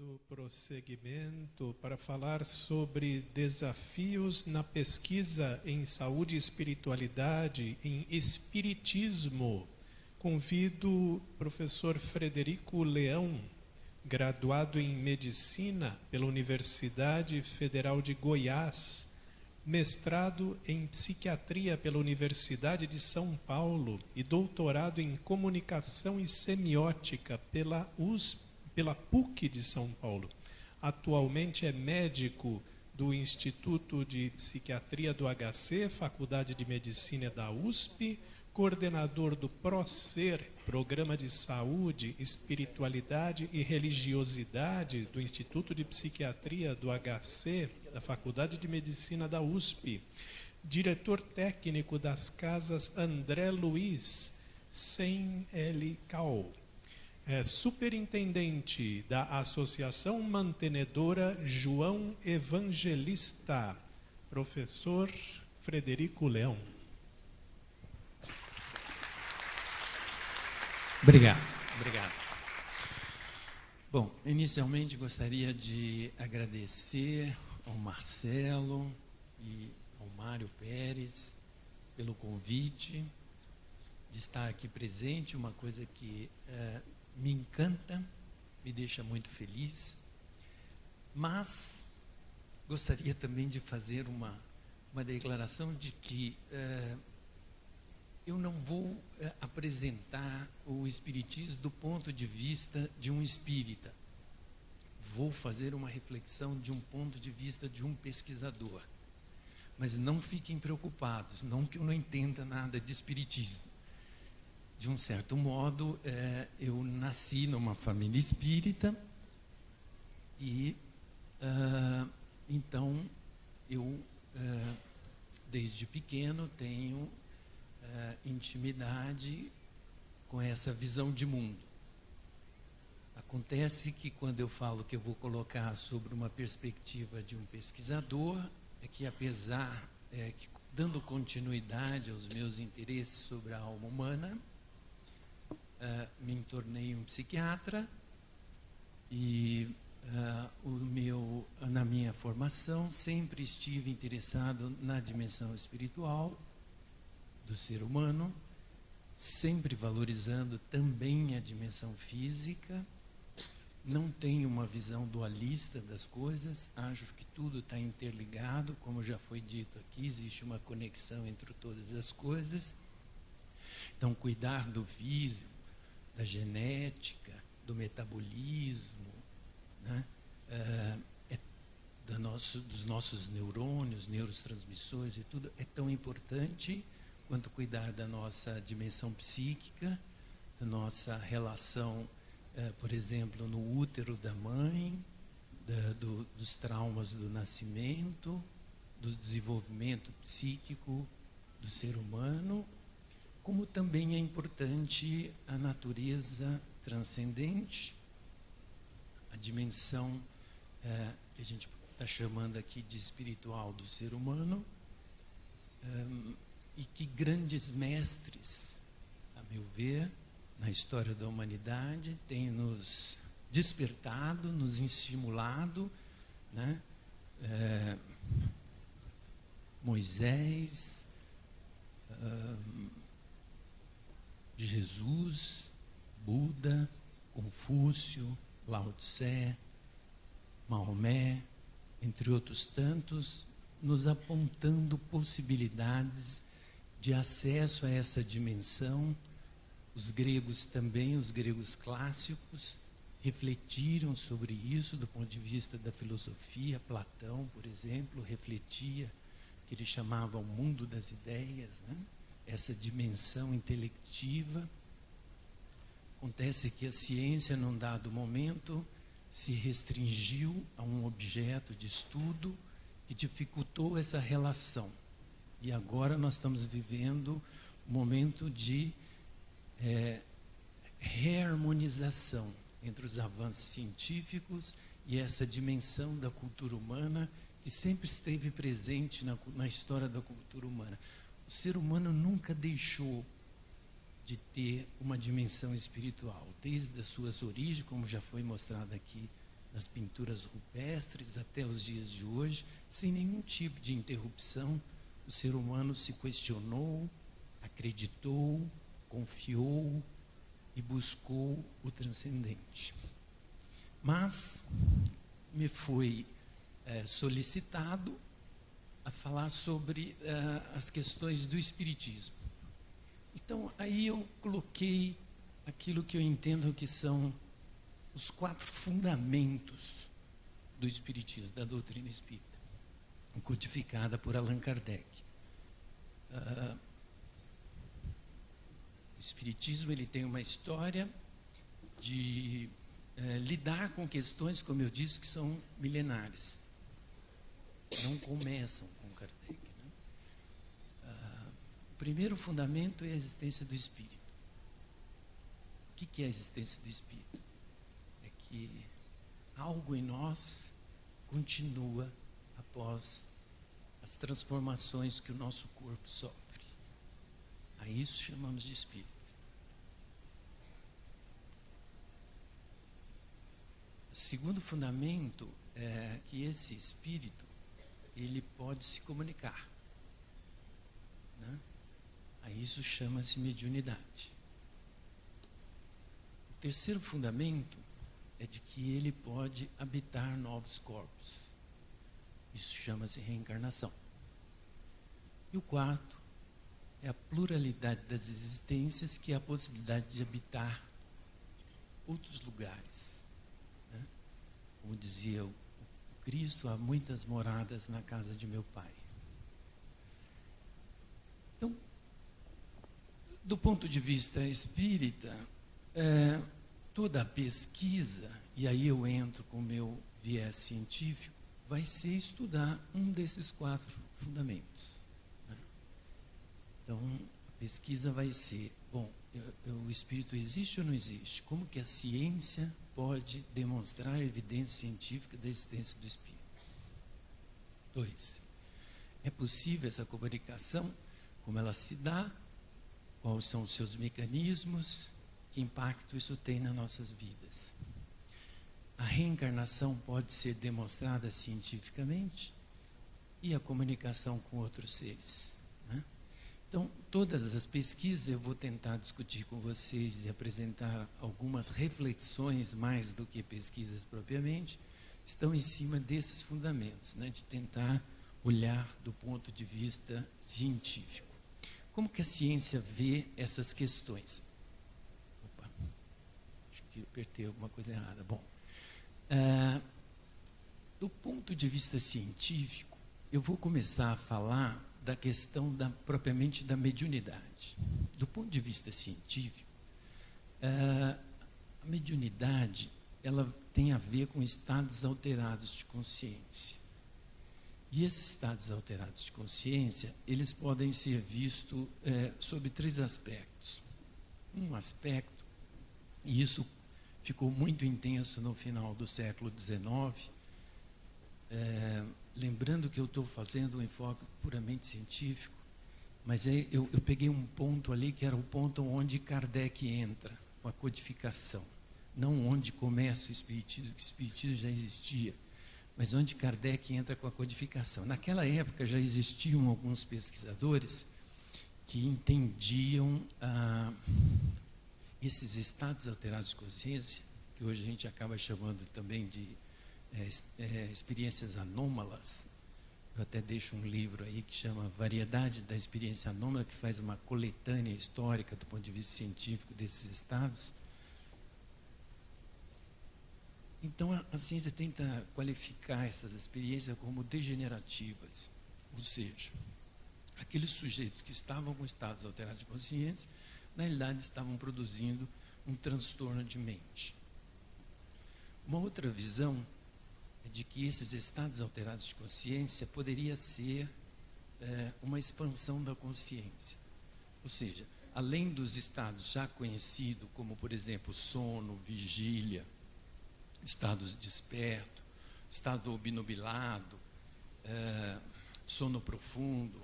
Dando prosseguimento para falar sobre desafios na pesquisa em saúde e espiritualidade, em espiritismo, convido o professor Frederico Leão, graduado em Medicina pela Universidade Federal de Goiás, mestrado em Psiquiatria pela Universidade de São Paulo e doutorado em Comunicação e Semiótica pela PUC de São Paulo. Atualmente é médico do Instituto de Psiquiatria do HC, Faculdade de Medicina da USP, coordenador do PROSER, Programa de Saúde, Espiritualidade e Religiosidade do Instituto de Psiquiatria do HC, da Faculdade de Medicina da USP, diretor técnico das Casas André Luiz, CEM-LCAO, superintendente da Associação Mantenedora João Evangelista, professor Frederico Leão. Obrigado. Bom, inicialmente gostaria de agradecer ao Marcelo e ao Mário Pérez pelo convite de estar aqui presente, uma coisa que me encanta, me deixa muito feliz, mas gostaria também de fazer uma declaração de que eu não vou apresentar o espiritismo do ponto de vista de um espírita. Vou fazer uma reflexão de um ponto de vista de um pesquisador. Mas não fiquem preocupados, não que eu não entenda nada de espiritismo. De um certo modo, eu nasci numa família espírita e, então, eu, desde pequeno, tenho intimidade com essa visão de mundo. Acontece que quando eu falo que eu vou colocar sobre uma perspectiva de um pesquisador, é que apesar, que dando continuidade aos meus interesses sobre a alma humana, me tornei um psiquiatra e na minha formação sempre estive interessado na dimensão espiritual do ser humano, sempre valorizando também a dimensão física. Não tenho uma visão dualista das coisas, acho que tudo está interligado, como já foi dito aqui, existe uma conexão entre todas as coisas. Então, cuidar do físico, da genética, do metabolismo, né? Dos nossos neurônios, neurotransmissores e tudo, é tão importante quanto cuidar da nossa dimensão psíquica, da nossa relação, por exemplo, no útero da mãe, dos traumas do nascimento, do desenvolvimento psíquico do ser humano, como também é importante a natureza transcendente, a dimensão que a gente está chamando aqui de espiritual do ser humano, e que grandes mestres, a meu ver, na história da humanidade, têm nos despertado, nos estimulado, né? Moisés, Jesus, Buda, Confúcio, Lao Tse, Maomé, entre outros tantos, nos apontando possibilidades de acesso a essa dimensão. Os gregos também, os gregos clássicos, refletiram sobre isso do ponto de vista da filosofia. Platão, por exemplo, refletia, que ele chamava o mundo das ideias, né? Essa dimensão intelectiva. Acontece que a ciência, num dado momento, se restringiu a um objeto de estudo que dificultou essa relação. E agora nós estamos vivendo um momento de reharmonização entre os avanços científicos e essa dimensão da cultura humana que sempre esteve presente na história da cultura humana. O ser humano nunca deixou de ter uma dimensão espiritual, desde as suas origens, como já foi mostrado aqui nas pinturas rupestres até os dias de hoje, sem nenhum tipo de interrupção, o ser humano se questionou, acreditou, confiou e buscou o transcendente. Mas me foi solicitado a falar sobre as questões do espiritismo. Então, aí eu coloquei aquilo que eu entendo que são os 4 fundamentos do espiritismo, da doutrina espírita, codificada por Allan Kardec. O espiritismo ele tem uma história de lidar com questões, como eu disse, que são milenares. Não começam com Kardec. O primeiro fundamento é a existência do espírito. O que é a existência do espírito? É que algo em nós continua após as transformações que o nosso corpo sofre. A isso chamamos de espírito. O segundo fundamento é que esse espírito ele pode se comunicar, né? A isso chama-se mediunidade. O terceiro fundamento é de que ele pode habitar novos corpos. Isso chama-se reencarnação. E o quarto é a pluralidade das existências, que é a possibilidade de habitar outros lugares, né? Como dizia o Cristo, há muitas moradas na casa de meu Pai. Então, do ponto de vista espírita, toda a pesquisa, e aí eu entro com o meu viés científico, vai ser estudar um desses 4 fundamentos, né? Então, a pesquisa vai ser, o espírito existe ou não existe? Como que a ciência pode demonstrar a evidência científica da existência do espírito? 2. É possível essa comunicação? Como ela se dá? Quais são os seus mecanismos? Que impacto isso tem nas nossas vidas? A reencarnação pode ser demonstrada cientificamente? E a comunicação com outros seres, né? Então, todas as pesquisas eu vou tentar discutir com vocês e apresentar algumas reflexões, mais do que pesquisas propriamente, estão em cima desses fundamentos, né, de tentar olhar do ponto de vista científico. Como que a ciência vê essas questões? Opa, acho que apertei alguma coisa errada. Bom, do ponto de vista científico, eu vou começar a falar da questão propriamente da mediunidade. Do ponto de vista científico, a mediunidade ela tem a ver com estados alterados de consciência. E esses estados alterados de consciência, eles podem ser vistos sob 3 aspectos. Um aspecto, e isso ficou muito intenso no final do século XIX, lembrando que eu estou fazendo um enfoque puramente científico, mas eu peguei um ponto ali que era o ponto onde Kardec entra com a codificação, não onde começa o espiritismo, que o espiritismo já existia, mas onde Kardec entra com a codificação. Naquela época já existiam alguns pesquisadores que entendiam esses estados alterados de consciência, que hoje a gente acaba chamando também de experiências anômalas. Eu até deixo um livro aí que chama Variedade da Experiência Anômala, que faz uma coletânea histórica do ponto de vista científico desses estados. Então a ciência tenta qualificar essas experiências como degenerativas, ou seja, aqueles sujeitos que estavam com estados alterados de consciência, na realidade estavam produzindo um transtorno de mente. Uma outra visão é de que esses estados alterados de consciência poderia ser uma expansão da consciência. Ou seja, além dos estados já conhecidos, como por exemplo sono, vigília, estado desperto, estado obnubilado, sono profundo,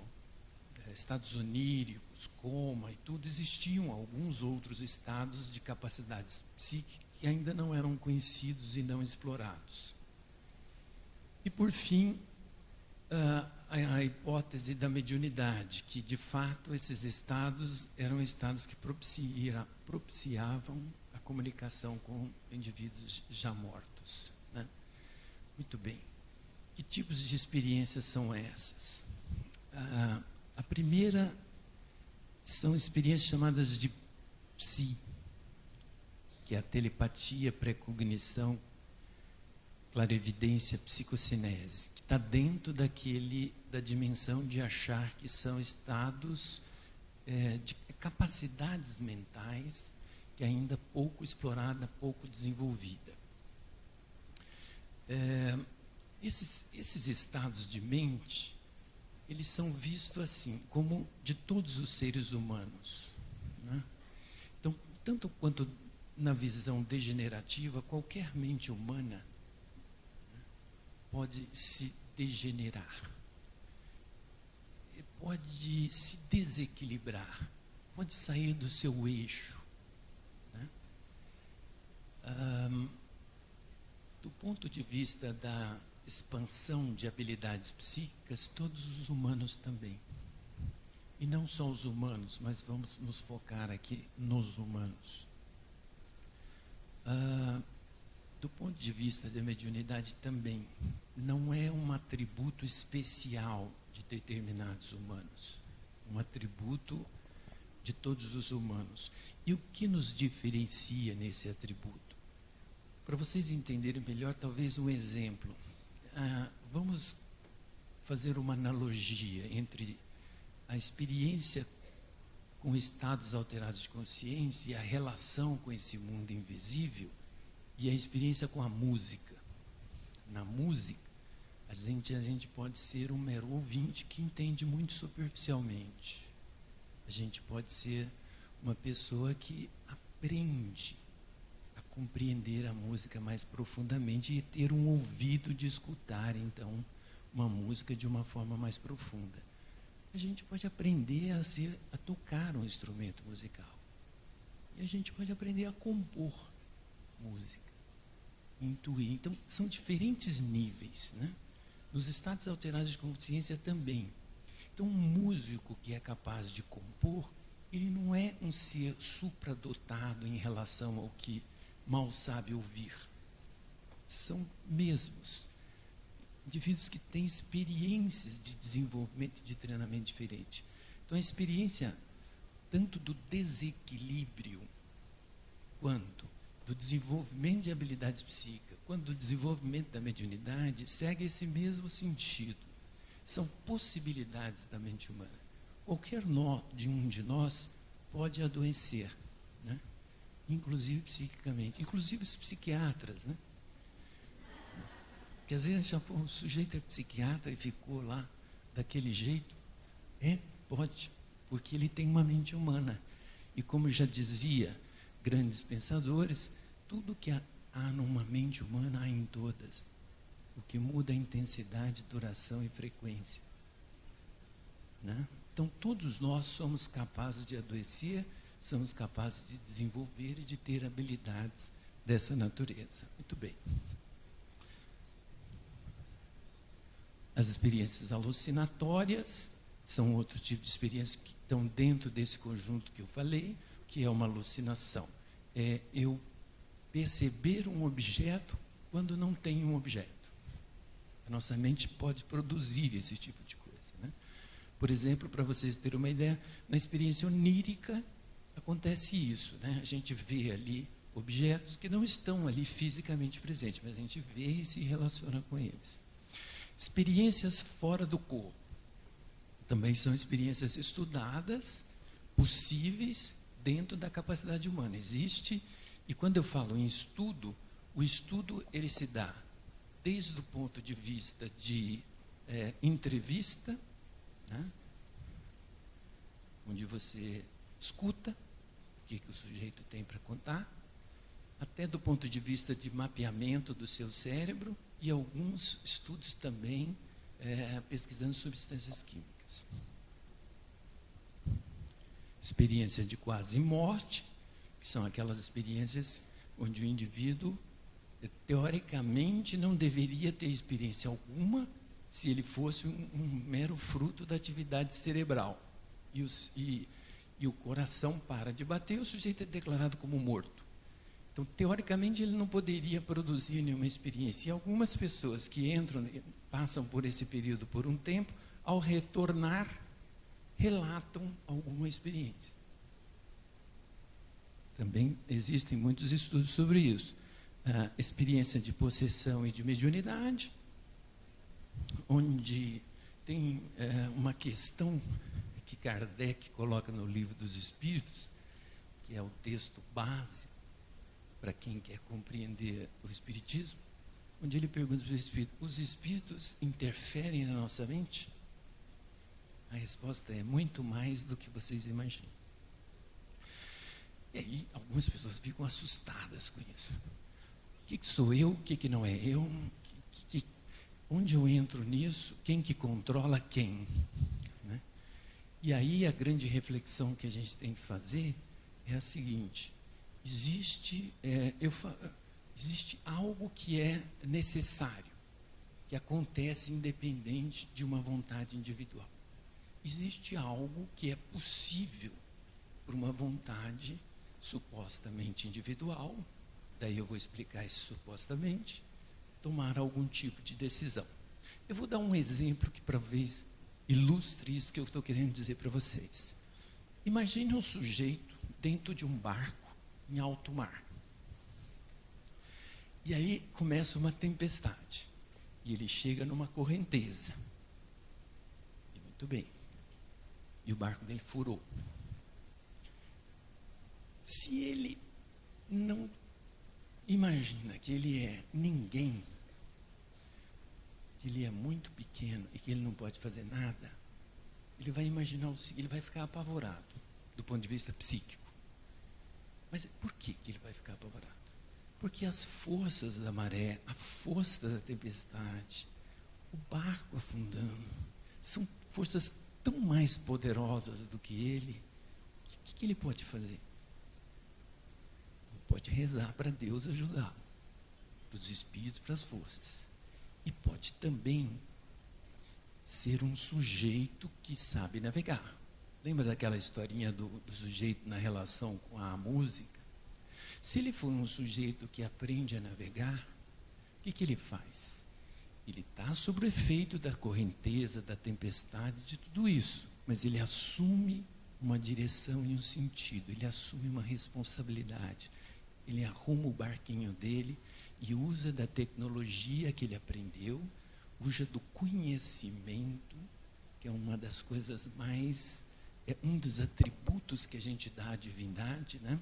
estados oníricos, coma e tudo, existiam alguns outros estados de capacidades psíquicas que ainda não eram conhecidos e não explorados. E, por fim, a hipótese da mediunidade, que, de fato, esses estados eram estados que propiciavam a comunicação com indivíduos já mortos, né? Muito bem. Que tipos de experiências são essas? A primeira são experiências chamadas de psi, que é a telepatia, precognição, clarevidência, psicocinese, que está dentro da dimensão de achar que são estados de capacidades mentais que ainda pouco explorada, pouco desenvolvida. Esses estados de mente, eles são vistos assim, como de todos os seres humanos, né? Então, tanto quanto na visão degenerativa, qualquer mente humana, né, pode se degenerar, pode se desequilibrar, pode sair do seu eixo, né? Do ponto de vista da expansão de habilidades psíquicas, todos os humanos também. E não só os humanos, mas vamos nos focar aqui nos humanos. Do ponto de vista da mediunidade também, não é um atributo especial de determinados humanos, um atributo de todos os humanos. E o que nos diferencia nesse atributo? Para vocês entenderem melhor, talvez um exemplo. Vamos fazer uma analogia entre a experiência com estados alterados de consciência e a relação com esse mundo invisível e a experiência com a música. Na música, a gente pode ser um mero ouvinte que entende muito superficialmente. A gente pode ser uma pessoa que aprende a compreender a música mais profundamente e ter um ouvido de escutar, então, uma música de uma forma mais profunda. A gente pode aprender a tocar um instrumento musical. E a gente pode aprender a compor música, intuir. Então, são diferentes níveis, né? Nos estados alterados de consciência também. Então, um músico que é capaz de compor, ele não é um ser supradotado em relação ao que mal sabe ouvir. São mesmos indivíduos que têm experiências de desenvolvimento e de treinamento diferente. Então, a experiência tanto do desequilíbrio, quanto do desenvolvimento de habilidades psíquicas, quanto do desenvolvimento da mediunidade, segue esse mesmo sentido. São possibilidades da mente humana. Qualquer nó de um de nós pode adoecer, né? Inclusive psiquicamente, inclusive os psiquiatras, né? Porque às vezes o sujeito é psiquiatra e ficou lá daquele jeito. Pode, porque ele tem uma mente humana. E como já dizia grandes pensadores, tudo que há numa mente humana há em todas. O que muda é a intensidade, duração e frequência, né? Então, todos nós somos capazes de adoecer, somos capazes de desenvolver e de ter habilidades dessa natureza. Muito bem. As experiências alucinatórias são outro tipo de experiências que estão dentro desse conjunto que eu falei, que é uma alucinação. É eu perceber um objeto quando não tem um objeto. A nossa mente pode produzir esse tipo de coisa, né? Por exemplo, para vocês terem uma ideia, na experiência onírica acontece isso, né? A gente vê ali objetos que não estão ali fisicamente presentes, mas a gente vê e se relaciona com eles. Experiências fora do corpo também são experiências estudadas, possíveis dentro da capacidade humana. Existe, e quando eu falo em estudo, o estudo ele se dá desde o ponto de vista de entrevista, né, onde você escuta o que o sujeito tem para contar, até do ponto de vista de mapeamento do seu cérebro, e alguns estudos também pesquisando substâncias químicas. Experiência de quase morte, que são aquelas experiências onde o indivíduo, teoricamente, não deveria ter experiência alguma se ele fosse um mero fruto da atividade cerebral. E o coração para de bater e o sujeito é declarado como morto. Então, teoricamente, ele não poderia produzir nenhuma experiência. E algumas pessoas que passam por esse período por um tempo, ao retornar, relatam alguma experiência. Também existem muitos estudos sobre isso. A experiência de possessão e de mediunidade, onde tem uma questão que Kardec coloca no Livro dos Espíritos, que é o texto base para quem quer compreender o Espiritismo, onde ele pergunta para os espíritos interferem na nossa mente? A resposta é muito mais do que vocês imaginam. E aí algumas pessoas ficam assustadas com isso. O que sou eu? O que não é eu? Onde eu entro nisso? Quem que controla quem? Né? E aí a grande reflexão que a gente tem que fazer é a seguinte: existe algo que é necessário, que acontece independente de uma vontade individual. Existe algo que é possível por uma vontade supostamente individual, daí eu vou explicar isso supostamente, tomar algum tipo de decisão. Eu vou dar um exemplo que talvez ilustre isso que eu estou querendo dizer para vocês. Imagine um sujeito dentro de um barco em alto mar. E aí começa uma tempestade. E ele chega numa correnteza. E muito bem. E o barco dele furou. Se ele não imagina que ele é ninguém, que ele é muito pequeno e que ele não pode fazer nada, ele vai imaginar o seguinte: ele vai ficar apavorado do ponto de vista psíquico. Mas por que ele vai ficar apavorado? Porque as forças da maré, a força da tempestade, o barco afundando, são forças tão mais poderosas do que ele. O que ele pode fazer? Ele pode rezar para Deus ajudá-lo, para os espíritos, para as forças. E pode também ser um sujeito que sabe navegar. Lembra daquela historinha do sujeito na relação com a música? Se ele for um sujeito que aprende a navegar, o que ele faz? Ele está sob o efeito da correnteza, da tempestade, de tudo isso, mas ele assume uma direção e um sentido, ele assume uma responsabilidade, ele arruma o barquinho dele e usa da tecnologia que ele aprendeu, usa do conhecimento, que é uma das coisas mais, é um dos atributos que a gente dá à divindade, né?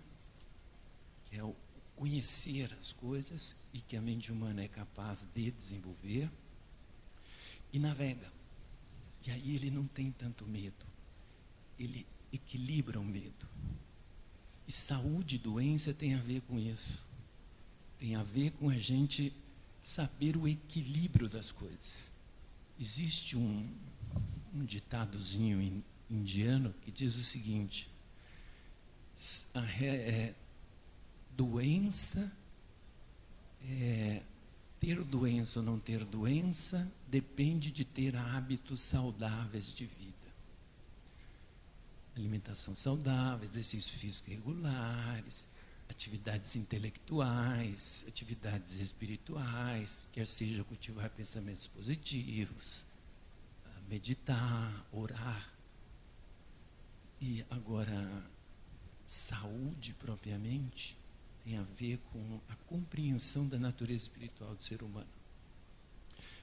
Que é o conhecer as coisas e que a mente humana é capaz de desenvolver, e navega. E aí ele não tem tanto medo, ele equilibra o medo. E saúde e doença tem a ver com isso, tem a ver com a gente saber o equilíbrio das coisas. Existe um ditadozinho indiano que diz o seguinte: doença, ter doença ou não ter doença, depende de ter hábitos saudáveis de vida. Alimentação saudável, exercícios físicos regulares, atividades intelectuais, atividades espirituais, quer seja cultivar pensamentos positivos, meditar, orar. E agora, saúde propriamente tem a ver com a compreensão da natureza espiritual do ser humano.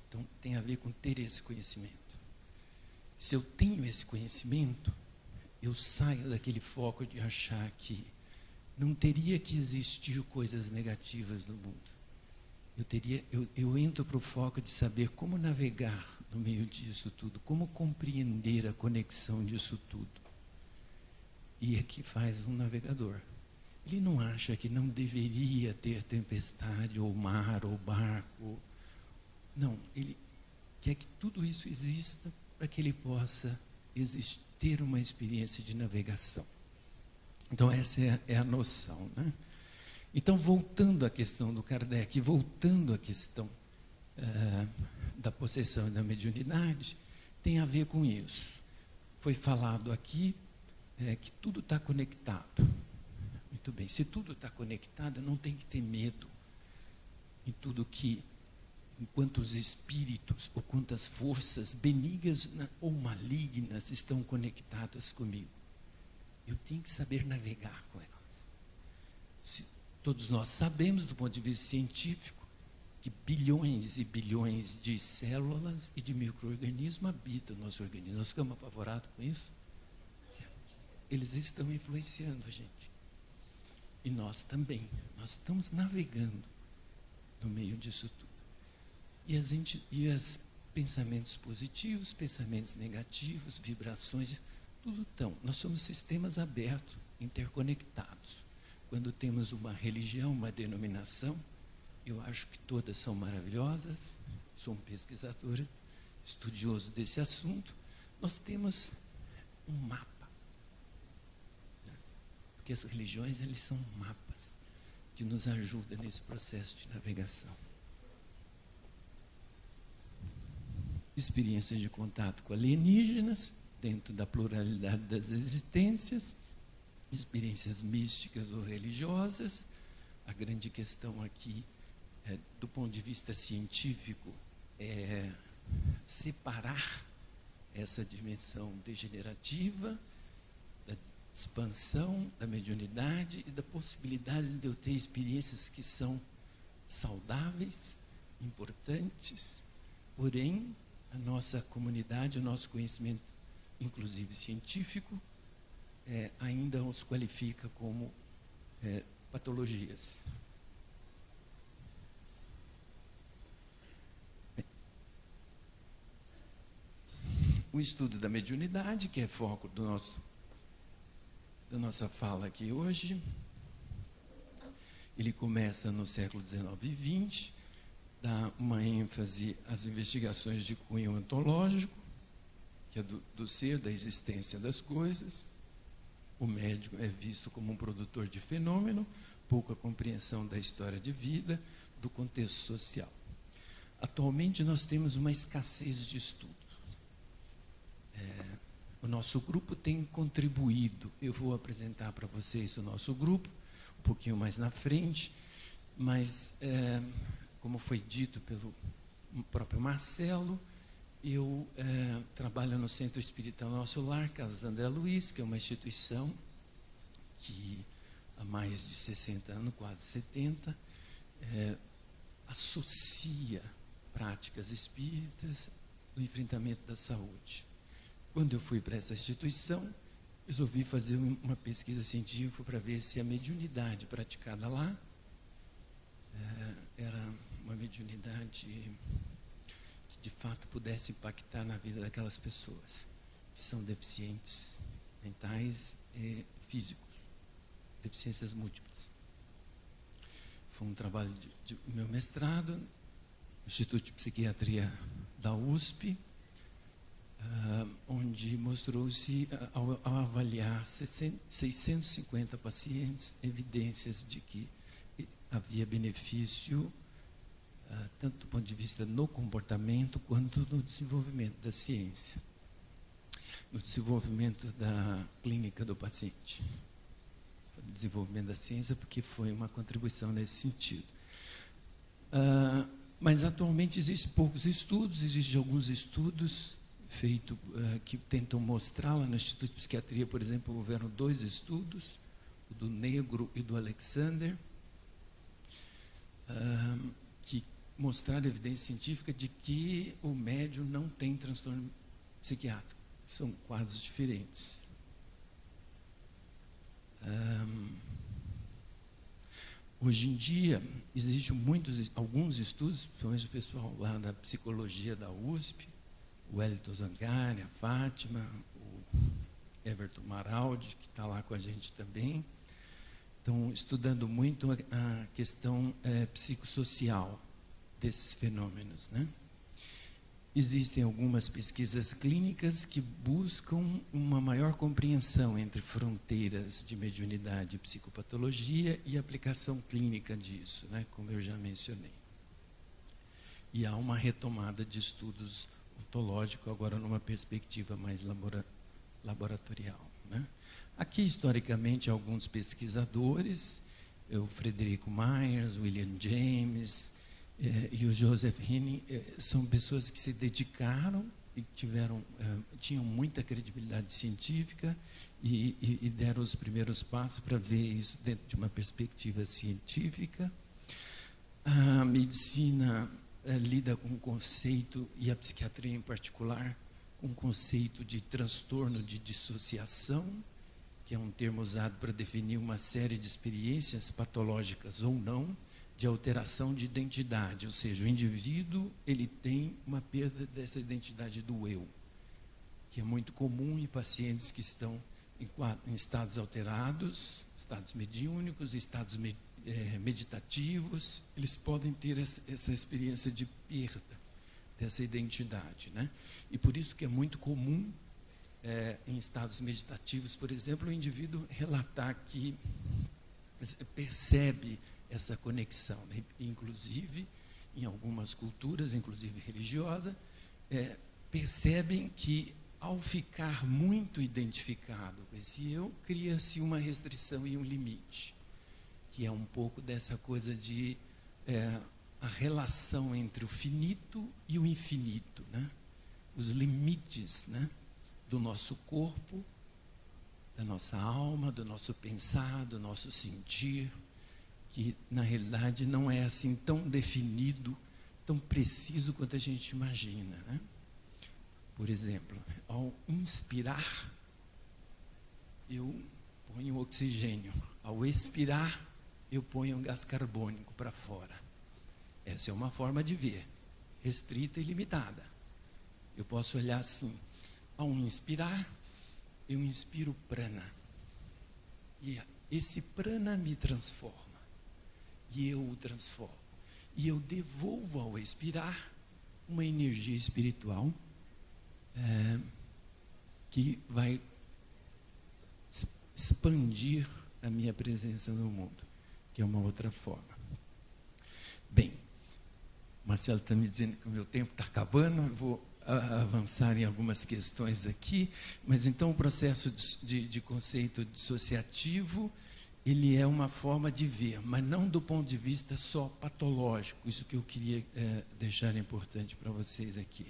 Então, tem a ver com ter esse conhecimento. Se eu tenho esse conhecimento, eu saio daquele foco de achar que não teria que existir coisas negativas no mundo. Eu entro para o foco de saber como navegar no meio disso tudo, como compreender a conexão disso tudo. E é que faz um navegador. Ele não acha que não deveria ter tempestade, ou mar, ou barco. Não, ele quer que tudo isso exista para que ele possa ter uma experiência de navegação. Então essa é a noção, né? Então, voltando à questão do Kardec, voltando à questão da possessão e da mediunidade, tem a ver com isso. Foi falado aqui que tudo está conectado. Muito bem, se tudo está conectado, não tem que ter medo em tudo que, enquanto os espíritos ou quantas forças benignas ou malignas estão conectadas comigo. Eu tenho que saber navegar com elas. Todos nós sabemos, do ponto de vista científico, que bilhões e bilhões de células e de micro-organismos habitam no nosso organismo. Nós ficamos apavorados com isso. Eles estão influenciando a gente. E nós também. Nós estamos navegando no meio disso tudo. E os pensamentos positivos, pensamentos negativos, vibrações, tudo estão. Nós somos sistemas abertos, interconectados. Quando temos uma religião, uma denominação, eu acho que todas são maravilhosas, sou um pesquisador, estudioso desse assunto, nós temos um mapa. Porque as religiões, eles são mapas que nos ajudam nesse processo de navegação. Experiências de contato com alienígenas, dentro da pluralidade das existências, experiências místicas ou religiosas. A grande questão aqui, do ponto de vista científico, é separar essa dimensão degenerativa, da expansão, da mediunidade e da possibilidade de eu ter experiências que são saudáveis, importantes, porém, a nossa comunidade, o nosso conhecimento, inclusive científico, ainda os qualifica como patologias. Bem, o estudo da mediunidade, que é foco da nossa fala aqui hoje, ele começa no século XIX e XX, dá uma ênfase às investigações de cunho ontológico, que é do ser, da existência das coisas. O médium é visto como um produtor de fenômeno, pouca compreensão da história de vida, do contexto social. Atualmente nós temos uma escassez de estudo. O nosso grupo tem contribuído. Eu vou apresentar para vocês o nosso grupo, um pouquinho mais na frente, mas, como foi dito pelo próprio Marcelo, eu trabalho no Centro Espírita Nosso Lar, Casa André Luiz, que é uma instituição que há mais de 60 anos, quase 70, associa práticas espíritas no enfrentamento da saúde. Quando eu fui para essa instituição, resolvi fazer uma pesquisa científica para ver se a mediunidade praticada lá era uma mediunidade que de fato pudesse impactar na vida daquelas pessoas que são deficientes mentais e físicos, deficiências múltiplas. Foi um trabalho de meu mestrado, no Instituto de Psiquiatria da USP, onde mostrou-se, ao avaliar 650 pacientes, evidências de que havia benefício, tanto do ponto de vista no comportamento, quanto no desenvolvimento da ciência, no desenvolvimento da clínica do paciente. No desenvolvimento da ciência, porque foi uma contribuição nesse sentido. Mas atualmente existem poucos estudos, existem alguns estudos feitos que tentam mostrar. Lá no Instituto de Psiquiatria, por exemplo, houveram 2 estudos, o do Negro e do Alexander, que mostraram evidência científica de que o médium não tem transtorno psiquiátrico. São quadros diferentes. Hoje em dia, existem alguns estudos, principalmente o pessoal lá da psicologia da USP, o Wellington Zangari, a Fátima, o Everton Maraldi, que está lá com a gente também, estão estudando muito a questão psicossocial desses fenômenos, né? existem algumas pesquisas clínicas que buscam uma maior compreensão entre fronteiras de mediunidade e psicopatologia e aplicação clínica disso, né, como eu já mencionei. E há uma retomada de estudos ontológicos, agora numa perspectiva mais laboratorial, né? Aqui, historicamente, alguns pesquisadores, o Frederico Myers, William James e o Joseph Henning, são pessoas que se dedicaram e tinham muita credibilidade científica e deram os primeiros passos para ver isso dentro de uma perspectiva científica. A medicina lida com o conceito, e a psiquiatria em particular, com o conceito de transtorno de dissociação, que é um termo usado para definir uma série de experiências patológicas ou não, de alteração de identidade, ou seja, o indivíduo ele tem uma perda dessa identidade do eu, que é muito comum em pacientes que estão em estados alterados, estados mediúnicos, estados meditativos, eles podem ter essa experiência de perda dessa identidade, né? E por isso que é muito comum em estados meditativos, por exemplo, o indivíduo relatar que percebe essa conexão, né? Inclusive, em algumas culturas, inclusive religiosa, percebem que ao ficar muito identificado com esse eu, cria-se uma restrição e um limite, que é um pouco dessa coisa de a relação entre o finito e o infinito, né? Os limites, né, do nosso corpo, da nossa alma, do nosso pensar, do nosso sentir, que na realidade não é assim tão definido, tão preciso quanto a gente imagina, né? Por exemplo, ao inspirar, eu ponho oxigênio. Ao expirar, eu ponho um gás carbônico para fora. Essa é uma forma de ver, restrita e limitada. Eu posso olhar assim, ao inspirar, eu inspiro prana. E esse prana me transforma. E eu o transformo. E eu devolvo ao expirar uma energia espiritual que vai expandir a minha presença no mundo, que é uma outra forma. Bem, Marcelo está me dizendo que o meu tempo está acabando, eu vou avançar em algumas questões aqui, mas então o processo de conceito dissociativo, ele é uma forma de ver, mas não do ponto de vista só patológico, isso que eu queria deixar importante para vocês aqui.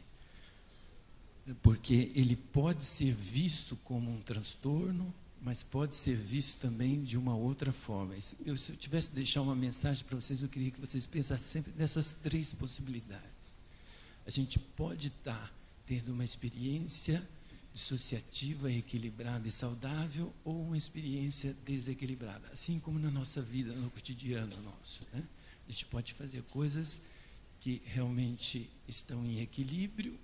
Porque ele pode ser visto como um transtorno, mas pode ser visto também de uma outra forma. Se eu tivesse que deixar uma mensagem para vocês, eu queria que vocês pensassem sempre nessas três possibilidades. A gente pode estar tendo uma experiência dissociativa, equilibrada e saudável, ou uma experiência desequilibrada, assim como na nossa vida, no cotidiano nosso, né? A gente pode fazer coisas que realmente estão em equilíbrio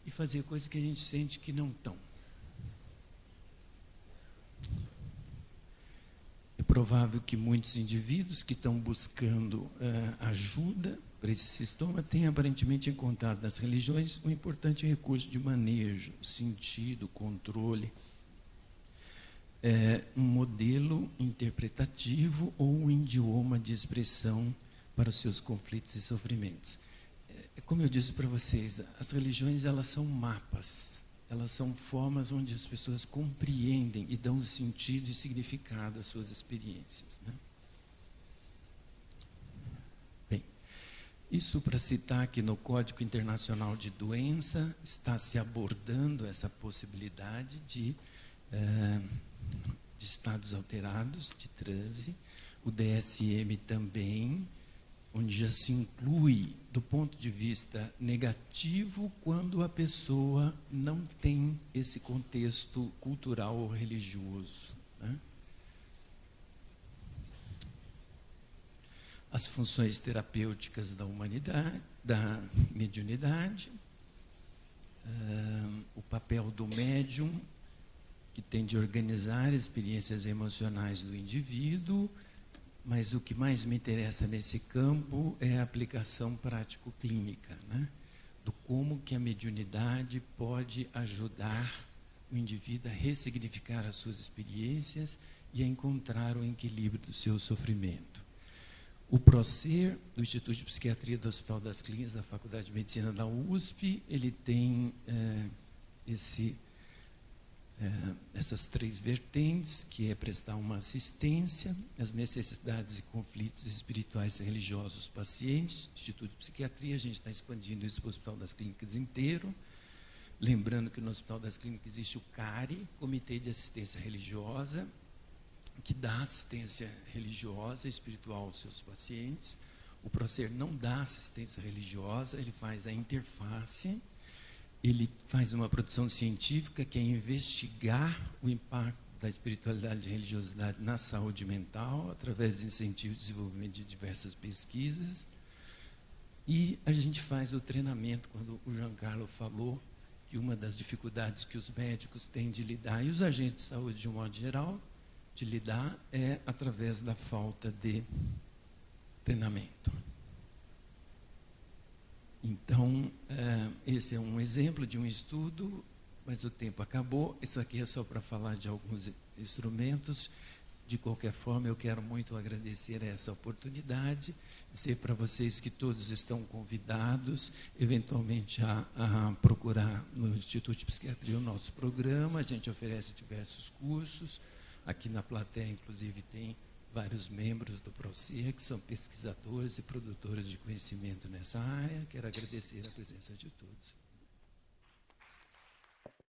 e fazer coisas que a gente sente que não estão. É provável que muitos indivíduos que estão buscando ajuda para esse sintoma tenham aparentemente encontrado nas religiões um importante recurso de manejo, sentido, controle, um modelo interpretativo ou um idioma de expressão para os seus conflitos e sofrimentos. Como eu disse para vocês, as religiões elas são mapas, elas são formas onde as pessoas compreendem e dão sentido e significado às suas experiências, né? Bem, isso para citar que no Código Internacional de Doença está se abordando essa possibilidade de estados alterados, de transe, o DSM também, onde já se inclui do ponto de vista negativo quando a pessoa não tem esse contexto cultural ou religioso, né? As funções terapêuticas da humanidade, da mediunidade, o papel do médium, que tem de organizar experiências emocionais do indivíduo, mas o que mais me interessa nesse campo é a aplicação prático-clínica, né, do como que a mediunidade pode ajudar o indivíduo a ressignificar as suas experiências e a encontrar o equilíbrio do seu sofrimento. O PROCER, do Instituto de Psiquiatria do Hospital das Clínicas, da Faculdade de Medicina da USP, ele tem essas 3 vertentes, que é prestar uma assistência às necessidades e conflitos espirituais e religiosos dos pacientes. Instituto de Psiquiatria, a gente está expandindo isso para o Hospital das Clínicas inteiro. Lembrando que no Hospital das Clínicas existe o CARE, Comitê de Assistência Religiosa, que dá assistência religiosa e espiritual aos seus pacientes. O PROCER não dá assistência religiosa, ele faz a interface, ele faz uma produção científica que é investigar o impacto da espiritualidade e religiosidade na saúde mental, através de incentivo de desenvolvimento de diversas pesquisas. E a gente faz o treinamento, quando o Giancarlo falou que uma das dificuldades que os médicos têm de lidar, e os agentes de saúde de um modo geral, de lidar, é através da falta de treinamento. Então, esse é um exemplo de um estudo, mas o tempo acabou. Isso aqui é só para falar de alguns instrumentos. De qualquer forma, eu quero muito agradecer essa oportunidade, dizer para vocês que todos estão convidados, eventualmente, a procurar no Instituto de Psiquiatria o nosso programa. A gente oferece diversos cursos. Aqui na plateia, inclusive, tem vários membros do PROCER, que são pesquisadores e produtores de conhecimento nessa área. Quero agradecer a presença de todos.